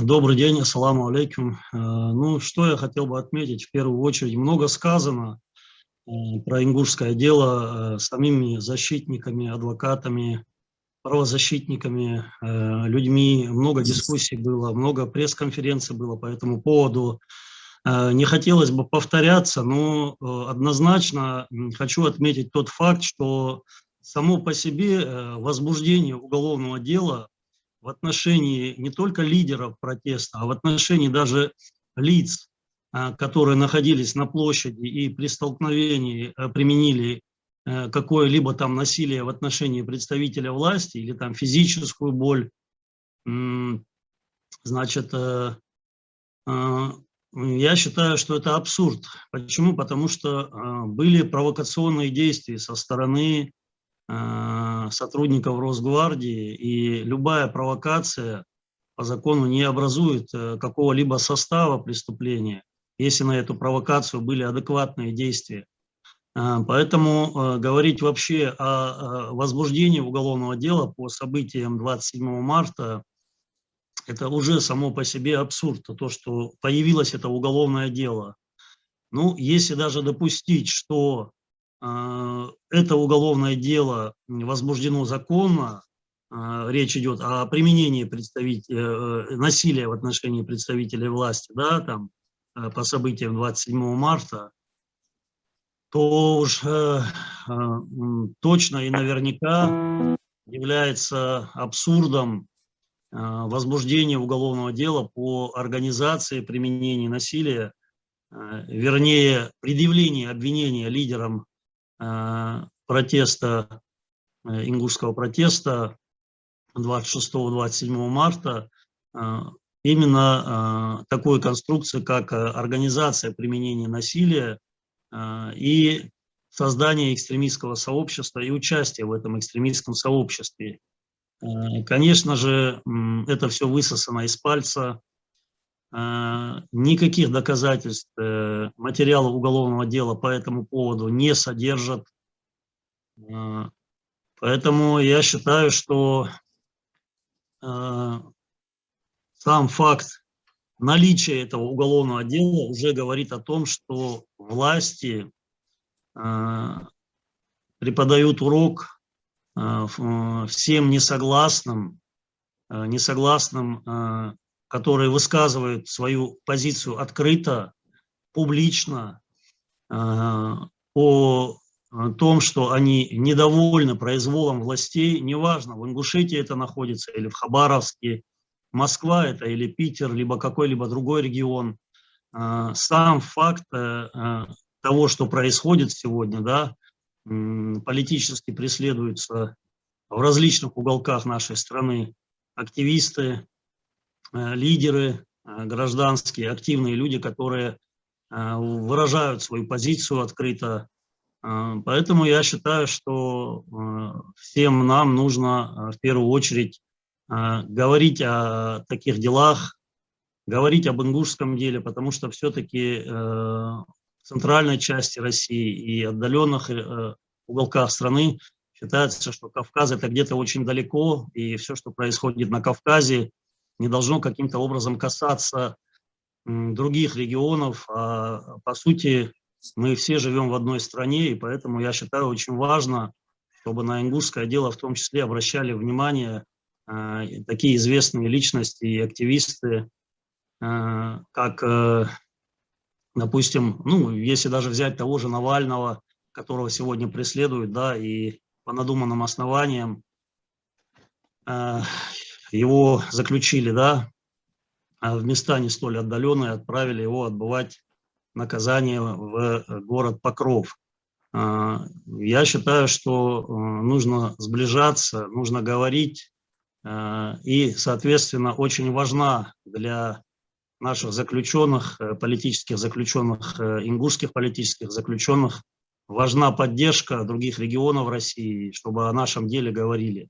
Добрый день, ассаламу алейкум. Ну, что я хотел бы отметить? В первую очередь, много сказано про ингушское дело самими защитниками, адвокатами, правозащитниками, людьми. Много дискуссий было, много пресс-конференций было по этому поводу. Не хотелось бы повторяться, но однозначно хочу отметить тот факт, что само по себе возбуждение уголовного дела в отношении не только лидеров протеста, а в отношении даже лиц, которые находились на площади и при столкновении применили какое-либо там насилие в отношении представителя власти или там физическую боль, значит, я считаю, что это абсурд. Почему? Потому что были провокационные действия со стороны сотрудников Росгвардии, и любая провокация по закону не образует какого-либо состава преступления, если на эту провокацию были адекватные действия. Поэтому говорить вообще о возбуждении уголовного дела по событиям 27 марта – это уже само по себе абсурд, то, что появилось это уголовное дело. Ну, если даже допустить, что это уголовное дело возбуждено законно, речь идет о применении насилия в отношении представителей власти, да, там, по событиям 27 марта, то уж точно и наверняка является абсурдом возбуждение уголовного дела по организации применения насилия, вернее, предъявление обвинения лидерам протеста, ингушского протеста 26-27 марта, именно такой конструкции, как организация применения насилия и создание экстремистского сообщества и участие в этом экстремистском сообществе. Конечно же, это все высосано из пальца. Никаких доказательств материала уголовного дела по этому поводу не содержат. Поэтому я считаю, что сам факт наличия этого уголовного дела уже говорит о том, что власти преподают урок всем несогласным, которые высказывают свою позицию открыто, публично, о том, что они недовольны произволом властей, неважно, в Ингушетии это находится или в Хабаровске, Москва это или Питер, либо какой-либо другой регион. Сам факт того, что происходит сегодня, да, политически преследуются в различных уголках нашей страны активисты, лидеры гражданские, активные люди, которые выражают свою позицию открыто. Поэтому я считаю, что всем нам нужно в первую очередь говорить о таких делах, говорить об ингушском деле, потому что все-таки в центральной части России и отдаленных уголках страны считается, что Кавказ – это где-то очень далеко, и все, что происходит на Кавказе, не должно каким-то образом касаться других регионов. По сути, мы все живем в одной стране, и поэтому я считаю очень важно, чтобы на ингушское дело в том числе обращали внимание такие известные личности и активисты, как, допустим, ну, если даже взять того же Навального, которого сегодня преследуют, да, и по надуманным основаниям его заключили, да, в места не столь отдаленные, отправили его отбывать наказание в город Покров. Я считаю, что нужно сближаться, нужно говорить, и, соответственно, очень важна для наших заключенных, политических заключенных, ингушских политических заключенных, важна поддержка других регионов России, чтобы о нашем деле говорили.